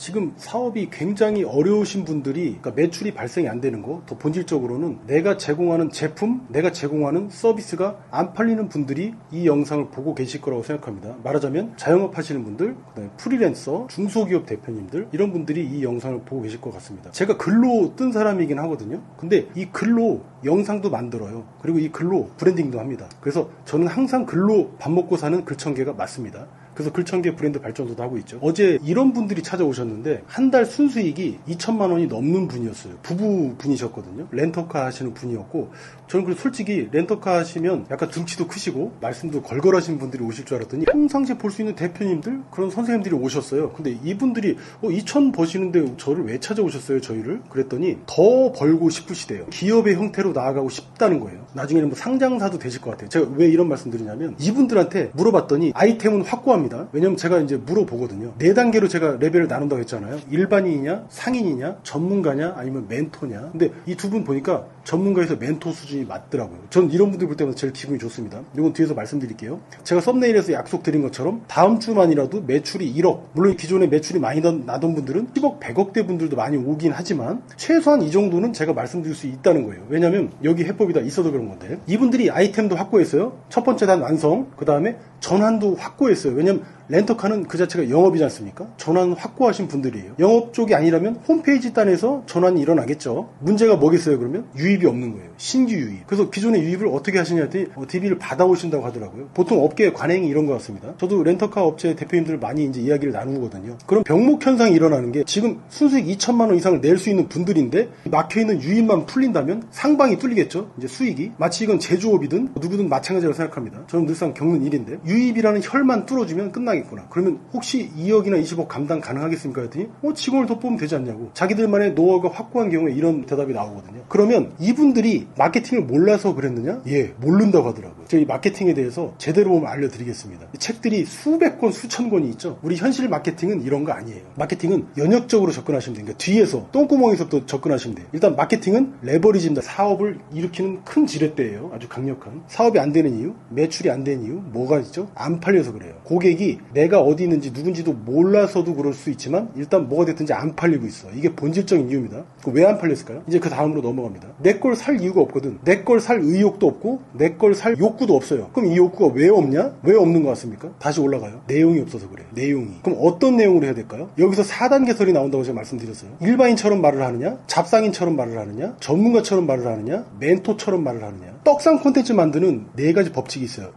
지금 사업이 굉장히 어려우신 분들이 그러니까 매출이 발생이 안 되는 거, 더 본질적으로는 내가 제공하는 제품, 내가 제공하는 서비스가 안 팔리는 분들이 이 영상을 보고 계실 거라고 생각합니다. 말하자면 자영업 하시는 분들, 그다음에 프리랜서, 중소기업 대표님들 이런 분들이 이 영상을 보고 계실 것 같습니다. 제가 글로 뜬 사람이긴 하거든요. 근데 이 글로 영상도 만들어요. 그리고 이 글로 브랜딩도 합니다. 그래서 저는 항상 글로 밥 먹고 사는 글청개가 맞습니다. 그래서 글청개 브랜드 발전소도 하고 있죠. 어제 이런 분들이 찾아오셨는데 한 달 순수익이 2천만 원이 넘는 분이었어요. 부부분이셨거든요. 렌터카 하시는 분이었고 저는 그래서 솔직히 렌터카 하시면 약간 등치도 크시고 말씀도 걸걸하신 분들이 오실 줄 알았더니 평상시에 볼 수 있는 대표님들 그런 선생님들이 오셨어요. 근데 이분들이 2천 버시는데 저를 왜 찾아오셨어요, 저희를? 그랬더니 더 벌고 싶으시대요. 기업의 형태로 나아가고 싶다는 거예요. 나중에는 뭐 상장사도 되실 것 같아요. 제가 왜 이런 말씀 드리냐면 이분들한테 물어봤더니 아이템은 확고합니다. 왜냐면 제가 이제 물어보거든요. 4단계로 제가 레벨을 나눈다고 했잖아요. 일반인이냐, 상인이냐, 전문가냐, 아니면 멘토냐. 근데 이 두 분 보니까 전문가에서 멘토 수준이 맞더라고요. 전 이런 분들 볼 때마다 제일 기분이 좋습니다. 이건 뒤에서 말씀드릴게요. 제가 썸네일에서 약속드린 것처럼 다음 주만이라도 매출이 1억, 물론 기존에 매출이 많이 나던 분들은 10억, 100억대 분들도 많이 오긴 하지만 최소한 이 정도는 제가 말씀드릴 수 있다는 거예요. 왜냐면 여기 해법이 다 있어서 그런 건데 이분들이 아이템도 확보했어요. 첫 번째 단 완성, 그 다음에 전환도 확고했어요. 왜냐면 렌터카는 그 자체가 영업이지 않습니까? 전환 확고하신 분들이에요. 영업 쪽이 아니라면 홈페이지 단에서 전환이 일어나겠죠. 문제가 뭐겠어요 그러면? 유입이 없는 거예요. 신규 유입. 그래서 기존의 유입을 어떻게 하시냐 했더니 DB를 받아오신다고 하더라고요. 보통 업계 관행이 이런 것 같습니다. 저도 렌터카 업체 대표님들 많이 이제 이야기를 나누거든요. 그럼 병목 현상이 일어나는 게 지금 순수익 2천만 원 이상을 낼 수 있는 분들인데 막혀있는 유입만 풀린다면 상방이 뚫리겠죠. 이제 수익이. 마치 이건 제조업이든 누구든 마찬가지라고 생각합니다. 저는 늘상 겪는 일인데 유입이라는 혈만 뚫어주면 끝나겠구나. 그러면 혹시 2억이나 20억 감당 가능하겠습니까? 했더니 직원을 더 뽑으면 되지 않냐고. 자기들만의 노하우가 확고한 경우에 이런 대답이 나오거든요. 그러면 이분들이 마케팅을 몰라서 그랬느냐? 예, 모른다고 하더라고요. 제가 이 마케팅에 대해서 제대로 보면 알려드리겠습니다. 이 책들이 수백 권, 수천 권이 있죠. 우리 현실 마케팅은 이런 거 아니에요. 마케팅은 연역적으로 접근하시면 돼요. 그러니까 뒤에서 똥구멍에서부터 접근하시면 돼요. 일단 마케팅은 레버리지입니다. 사업을 일으키는 큰 지렛대예요. 아주 강력한. 사업이 안 되는 이유, 매출이 안 되는 이유, 뭐가 있죠? 안 팔려서 그래요. 고객이 내가 어디 있는지 누군지도 몰라서도 그럴 수 있지만 일단 뭐가 됐든지 안 팔리고 있어. 이게 본질적인 이유입니다. 왜 안 팔렸을까요? 이제 그 다음으로 넘어갑니다. 내 걸 살 이유가 없거든. 내 걸 살 의욕도 없고 내 걸 살 욕구도 없어요. 그럼 이 욕구가 왜 없냐? 왜 없는 것 같습니까? 다시 올라가요. 내용이 없어서 그래요. 내용이. 그럼 어떤 내용으로 해야 될까요? 여기서 4단계설이 나온다고 제가 말씀드렸어요. 일반인처럼 말을 하느냐? 잡상인처럼 말을 하느냐? 전문가처럼 말을 하느냐? 멘토처럼 말을 하느냐? 떡상 콘텐츠 만드는 4가지 법칙이 있어요.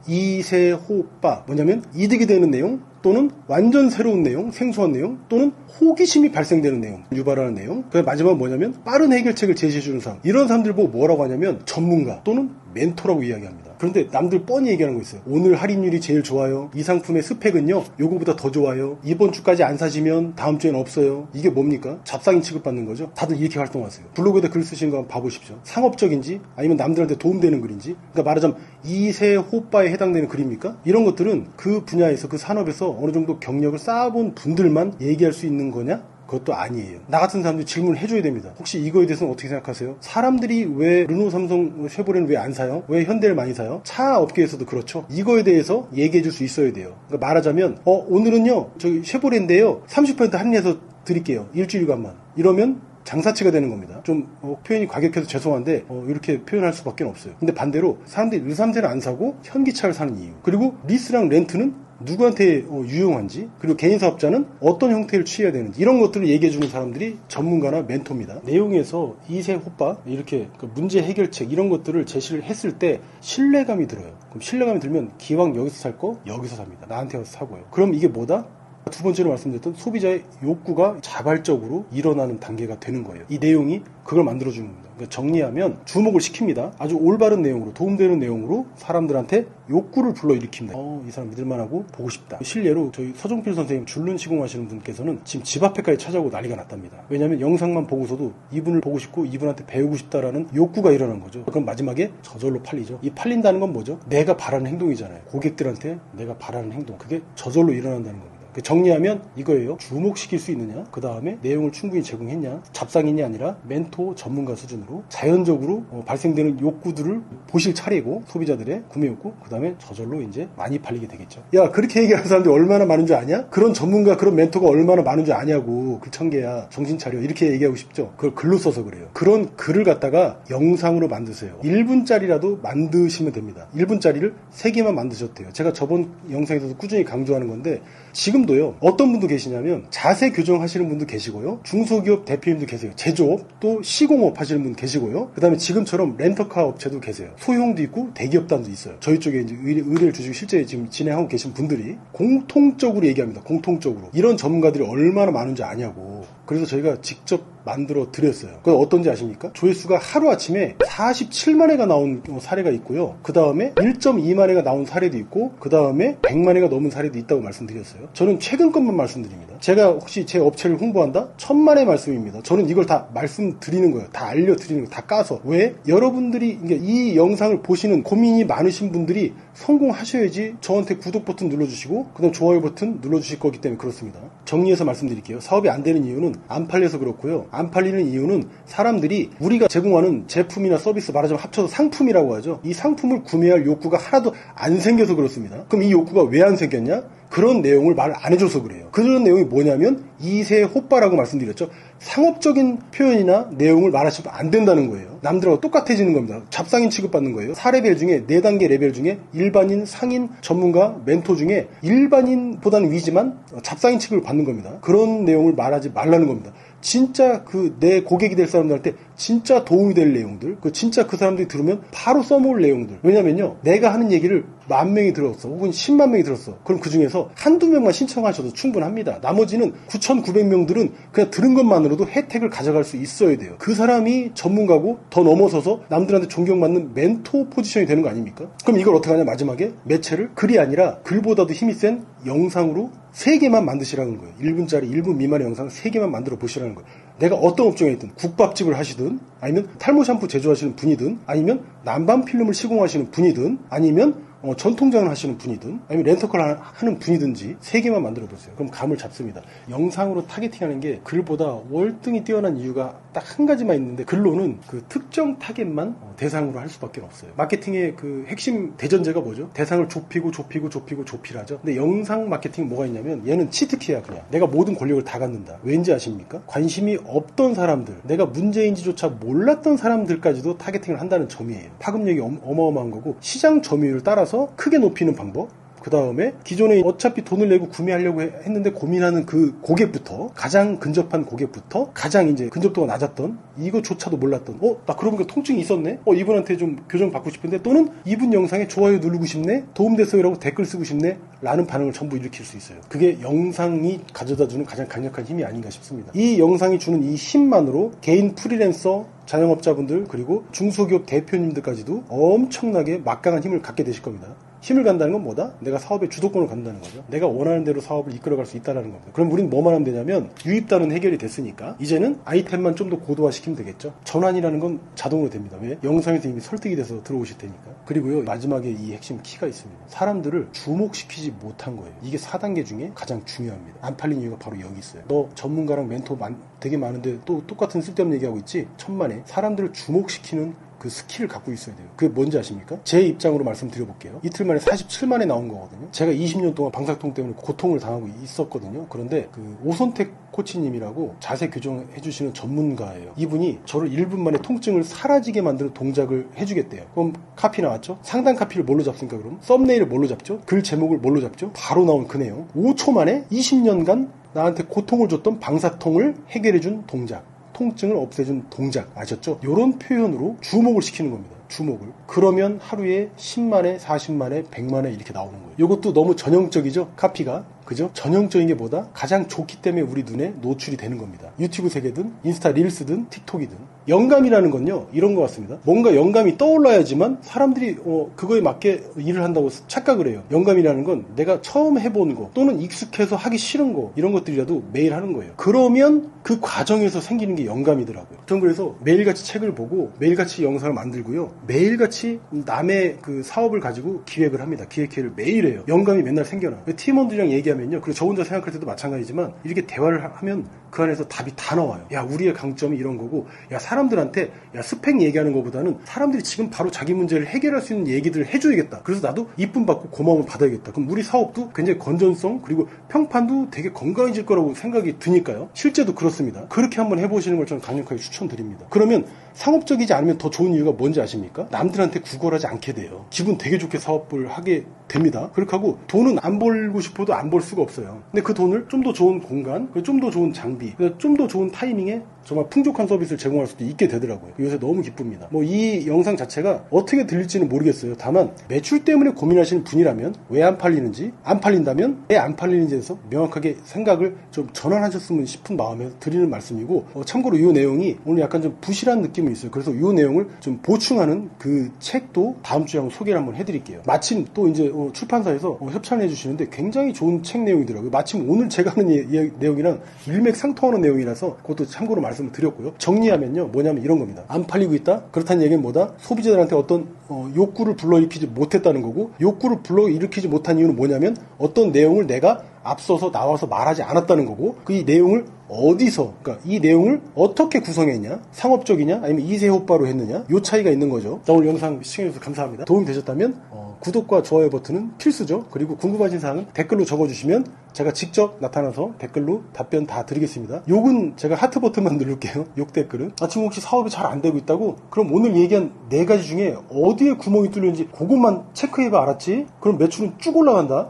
이세호빠. 뭐냐면 이득이 되는 내용, 또는 완전 새로운 내용, 생소한 내용, 또는 호기심이 발생되는 내용, 유발하는 내용. 그 마지막은 뭐냐면 빠른 해결책을 제시해주는 사람. 이런 사람들 보고 뭐라고 하냐면 전문가 또는 멘토라고 이야기합니다. 그런데 남들 뻔히 얘기하는 거 있어요. 오늘 할인율이 제일 좋아요. 이 상품의 스펙은요, 요거보다 더 좋아요. 이번 주까지 안 사시면 다음 주엔 없어요. 이게 뭡니까? 잡상인 취급받는 거죠. 다들 이렇게 활동하세요. 블로그에다 글 쓰시는 거 한번 봐보십시오. 상업적인지 아니면 남들한테 도움되는 글인지. 그러니까 말하자면 이세 호빠에 해당되는 글입니까? 이런 것들은 그 분야에서 그 산업에서 어느 정도 경력을 쌓아본 분들만 얘기할 수 있는 거냐? 그것도 아니에요. 나 같은 사람들이 질문을 해줘야 됩니다. 혹시 이거에 대해서는 어떻게 생각하세요? 사람들이 왜 르노, 삼성, 쉐보레는 왜 안 사요? 왜 현대를 많이 사요? 차 업계에서도 그렇죠. 이거에 대해서 얘기해 줄 수 있어야 돼요. 그러니까 말하자면 오늘은요 저기 쉐보레인데요 30% 할인해서 드릴게요. 일주일간만. 이러면 장사치가 되는 겁니다. 좀 표현이 과격해서 죄송한데 이렇게 표현할 수밖에 없어요. 근데 반대로 사람들이 르3세를 안 사고 현기차를 사는 이유, 그리고 리스랑 렌트는 누구한테 유용한지, 그리고 개인 사업자는 어떤 형태를 취해야 되는지, 이런 것들을 얘기해주는 사람들이 전문가나 멘토입니다. 내용에서 이세 호빠 이렇게 문제 해결책 이런 것들을 제시를 했을 때 신뢰감이 들어요. 그럼 신뢰감이 들면 기왕 여기서 살 거 여기서 삽니다. 나한테 와서 사고요. 그럼 이게 뭐다? 두 번째로 말씀드렸던 소비자의 욕구가 자발적으로 일어나는 단계가 되는 거예요. 이 내용이 그걸 만들어주는 겁니다. 그러니까 정리하면 주목을 시킵니다. 아주 올바른 내용으로, 도움되는 내용으로 사람들한테 욕구를 불러일으킵니다. 이 사람 믿을만하고 보고 싶다. 실례로 저희 서종필 선생님 줄눈 시공하시는 분께서는 지금 집 앞에까지 찾아오고 난리가 났답니다. 왜냐하면 영상만 보고서도 이분을 보고 싶고 이분한테 배우고 싶다라는 욕구가 일어난 거죠. 그럼 마지막에 저절로 팔리죠. 이 팔린다는 건 뭐죠? 내가 바라는 행동이잖아요. 고객들한테 내가 바라는 행동. 그게 저절로 일어난다는 겁니다. 정리하면 이거예요. 주목시킬 수 있느냐, 그 다음에 내용을 충분히 제공했냐, 잡상인이 아니라 멘토 전문가 수준으로 자연적으로 발생되는 욕구들을 보실 차례고, 소비자들의 구매 욕구, 그 다음에 저절로 이제 많이 팔리게 되겠죠. 야, 그렇게 얘기하는 사람들이 얼마나 많은 줄 아냐? 그런 전문가, 그런 멘토가 얼마나 많은 줄 아냐고. 그 청개야, 정신 차려. 이렇게 얘기하고 싶죠. 그걸 글로 써서 그래요. 그런 글을 갖다가 영상으로 만드세요. 1분짜리라도 만드시면 됩니다. 1분짜리를 3개만 만드셔도 돼요. 제가 저번 영상에서도 꾸준히 강조하는 건데, 지금도요, 어떤 분도 계시냐면 자세 교정 하시는 분도 계시고요, 중소기업 대표님도 계세요. 제조업, 또 시공업 하시는 분 계시고요, 그 다음에 지금처럼 렌터카 업체도 계세요. 소형도 있고 대기업단도 있어요. 저희 쪽에 이제 의뢰를 주시고 실제 지금 진행하고 계신 분들이 공통적으로 얘기합니다. 공통적으로 이런 전문가들이 얼마나 많은지 아냐고. 그래서 저희가 직접 만들어 드렸어요. 그건 어떤지 아십니까? 조회수가 하루아침에 47만 회가 나온 사례가 있고요, 그 다음에 1.2만 회가 나온 사례도 있고, 그 다음에 100만 회가 넘은 사례도 있다고 말씀드렸어요. 저는 최근 것만 말씀드립니다. 제가 혹시 제 업체를 홍보한다? 1000만 회 말씀입니다. 저는 이걸 다 말씀드리는 거예요. 다 알려드리는 거예요. 다 까서. 왜? 여러분들이 이 영상을 보시는 고민이 많으신 분들이 성공하셔야지 저한테 구독 버튼 눌러주시고 그 다음 좋아요 버튼 눌러주실 거기 때문에 그렇습니다. 정리해서 말씀드릴게요. 사업이 안 되는 이유는 안 팔려서 그렇고요, 안 팔리는 이유는 사람들이 우리가 제공하는 제품이나 서비스, 말하자면 합쳐서 상품이라고 하죠. 이 상품을 구매할 욕구가 하나도 안 생겨서 그렇습니다. 그럼 이 욕구가 왜 안 생겼냐? 그런 내용을 말을 안 해줘서 그래요. 그런 내용이 뭐냐면 이세 호빠라고 말씀드렸죠. 상업적인 표현이나 내용을 말하시면 안 된다는 거예요. 남들하고 똑같아지는 겁니다. 잡상인 취급받는 거예요. 4레벨 중에 4단계 레벨 중에 일반인, 상인, 전문가, 멘토 중에 일반인보다는 위지만 잡상인 취급을 받는 겁니다. 그런 내용을 말하지 말라는 겁니다. 진짜 내 고객이 될 사람들한테 진짜 도움이 될 내용들, 진짜 그 사람들이 들으면 바로 써먹을 내용들. 왜냐면요, 내가 하는 얘기를 10,000명이 들었어, 혹은 10만 명이 들었어. 그럼 그 중에서 한두 명만 신청하셔도 충분합니다. 나머지는 9,900명들은 그냥 들은 것만으로도 혜택을 가져갈 수 있어야 돼요. 그 사람이 전문가고 더 넘어서서 남들한테 존경받는 멘토 포지션이 되는 거 아닙니까? 그럼 이걸 어떻게 하냐? 마지막에 매체를 글이 아니라 글보다도 힘이 센 영상으로 3개만 만드시라는 거예요. 1분짜리, 1분 미만의 영상 3개만 만들어 보시라는 거예요. 내가 어떤 업종에 있든, 국밥집을 하시든, 아니면 탈모 샴푸 제조하시는 분이든, 아니면 난방 필름을 시공하시는 분이든, 아니면 전통장을 하시는 분이든, 아니면 렌터카를 하는 분이든지 3개만 만들어 보세요. 그럼 감을 잡습니다. 영상으로 타겟팅하는 게 글보다 월등히 뛰어난 이유가 딱 한 가지만 있는데, 글로는 그 특정 타겟만 대상으로 할 수밖에 없어요. 마케팅의 그 핵심 대전제가 뭐죠? 대상을 좁히라죠. 근데 영상 마케팅은 뭐가 있냐면, 얘는 치트키야. 그냥 내가 모든 권력을 다 갖는다. 왠지 아십니까? 관심이 없던 사람들, 내가 문제인지조차 몰랐던 사람들까지도 타겟팅을 한다는 점이에요. 파급력이 어마어마한 거고, 시장 점유율을 따라서 크게 높이는 방법, 그 다음에 기존에 어차피 돈을 내고 구매하려고 했는데 고민하는 그 고객부터, 가장 근접한 고객부터, 가장 이제 근접도가 낮았던, 이거조차도 몰랐던, 나 그러고 보니까 통증이 있었네? 이분한테 좀 교정 받고 싶은데, 또는 이분 영상에 좋아요 누르고 싶네? 도움됐어요라고 댓글 쓰고 싶네? 라는 반응을 전부 일으킬 수 있어요. 그게 영상이 가져다주는 가장 강력한 힘이 아닌가 싶습니다. 이 영상이 주는 이 힘만으로 개인 프리랜서, 자영업자분들, 그리고 중소기업 대표님들까지도 엄청나게 막강한 힘을 갖게 되실 겁니다. 힘을 갖는다는 건 뭐다? 내가 사업의 주도권을 갖는다는 거죠. 내가 원하는 대로 사업을 이끌어갈 수 있다는 겁니다. 그럼 우리는 뭐만 하면 되냐면, 유입단은 해결이 됐으니까 이제는 아이템만 좀 더 고도화시키면 되겠죠. 전환이라는 건 자동으로 됩니다. 왜? 영상에서 이미 설득이 돼서 들어오실 테니까. 그리고요, 마지막에 이 핵심 키가 있습니다. 사람들을 주목시키지 못한 거예요. 이게 4단계 중에 가장 중요합니다. 안 팔린 이유가 바로 여기 있어요. 너 전문가랑 멘토 되게 많은데 또 똑같은 쓸데없는 얘기하고 있지? 천만에. 사람들을 주목시키는 그 스킬을 갖고 있어야 돼요. 그게 뭔지 아십니까? 제 입장으로 말씀드려볼게요. 이틀 만에 47만에 나온 거거든요. 제가 20년 동안 방사통 때문에 고통을 당하고 있었거든요. 그런데 그 오선택 코치님이라고 자세 교정해주시는 전문가예요. 이분이 저를 1분 만에 통증을 사라지게 만드는 동작을 해주겠대요. 그럼 카피 나왔죠? 상단 카피를 뭘로 잡습니까? 그럼 썸네일을 뭘로 잡죠? 글 제목을 뭘로 잡죠? 바로 나온 그 내용. 5초 만에 20년간 나한테 고통을 줬던 방사통을 해결해준 동작, 통증을 없애준 동작, 아셨죠? 이런 표현으로 주목을 시키는 겁니다. 주목을. 그러면 하루에 10만에, 40만에, 100만에 이렇게 나오는 거예요. 이것도 너무 전형적이죠? 카피가. 그죠? 전형적인 게 뭐다? 가장 좋기 때문에 우리 눈에 노출이 되는 겁니다. 유튜브 세계든 인스타 릴스든 틱톡이든. 영감이라는 건요, 이런 것 같습니다. 뭔가 영감이 떠올라야지만 사람들이 그거에 맞게 일을 한다고 착각을 해요. 영감이라는 건 내가 처음 해본 거, 또는 익숙해서 하기 싫은 거, 이런 것들이라도 매일 하는 거예요. 그러면 그 과정에서 생기는 게 영감이더라고요. 전 그래서 매일같이 책을 보고 매일같이 영상을 만들고요, 매일같이 남의 그 사업을 가지고 기획을 합니다. 기획회를 매일 해요. 영감이 맨날 생겨나. 팀원들이랑 얘기하면 얘기하면요. 그리고 저 혼자 생각할 때도 마찬가지지만 이렇게 대화를 하면 그 안에서 답이 다 나와요. 야, 우리의 강점이 이런 거고, 야, 사람들한테 야, 스펙 얘기하는 것보다는 사람들이 지금 바로 자기 문제를 해결할 수 있는 얘기들을 해줘야겠다. 그래서 나도 이쁨 받고 고마움을 받아야겠다. 그럼 우리 사업도 굉장히 건전성 그리고 평판도 되게 건강해질 거라고 생각이 드니까요. 실제도 그렇습니다. 그렇게 한번 해보시는 걸 저는 강력하게 추천드립니다. 그러면 상업적이지 않으면 더 좋은 이유가 뭔지 아십니까? 남들한테 구걸하지 않게 돼요. 기분 되게 좋게 사업을 하게 됩니다. 그렇게 하고 돈은 안 벌고 싶어도 안 벌 수가 없어요. 근데 그 돈을 좀 더 좋은 공간, 좀 더 좋은 장비, 좀 더 좋은 타이밍에 정말 풍족한 서비스를 제공할 수도 있게 되더라고요. 요새 너무 기쁩니다. 뭐 이 영상 자체가 어떻게 들릴지는 모르겠어요. 다만 매출 때문에 고민하시는 분이라면 왜 안 팔리는지, 안 팔린다면 왜 안 팔리는지에 대해서 명확하게 생각을 좀 전환하셨으면 싶은 마음에 드리는 말씀이고, 참고로 이 내용이 오늘 약간 좀 부실한 느낌이 있어요. 그래서 이 내용을 좀 보충하는 그 책도 다음 주에 한번 소개를 한번 해드릴게요. 마침 또 이제 출판사에서 협찬을 해주시는데 굉장히 좋은 책 내용이더라고요. 마침 오늘 제가 하는 내용이랑 일맥상통하는 내용이라서 그것도 참고로 말씀을 드렸고요. 정리하면요, 뭐냐면 이런 겁니다. 안 팔리고 있다? 그렇다는 얘기는 뭐다? 소비자들한테 어떤 욕구를 불러일으키지 못했다는 거고, 욕구를 불러일으키지 못한 이유는 뭐냐면 어떤 내용을 내가 앞서서 나와서 말하지 않았다는 거고, 그 이 내용을 어디서, 그러니까 이 내용을 어떻게 구성했냐, 상업적이냐 아니면 이세호빠로 했느냐, 요 차이가 있는 거죠. 자, 오늘 영상 시청해주셔서 감사합니다. 도움이 되셨다면 구독과 좋아요 버튼은 필수죠. 그리고 궁금하신 사항은 댓글로 적어주시면 제가 직접 나타나서 댓글로 답변 다 드리겠습니다. 욕은 제가 하트 버튼만 누를게요. 욕 댓글은. 지금 혹시 사업이 잘 안 되고 있다고? 그럼 오늘 얘기한 4가지 중에 어디에 구멍이 뚫렸는지 그것만 체크해봐. 알았지? 그럼 매출은 쭉 올라간다.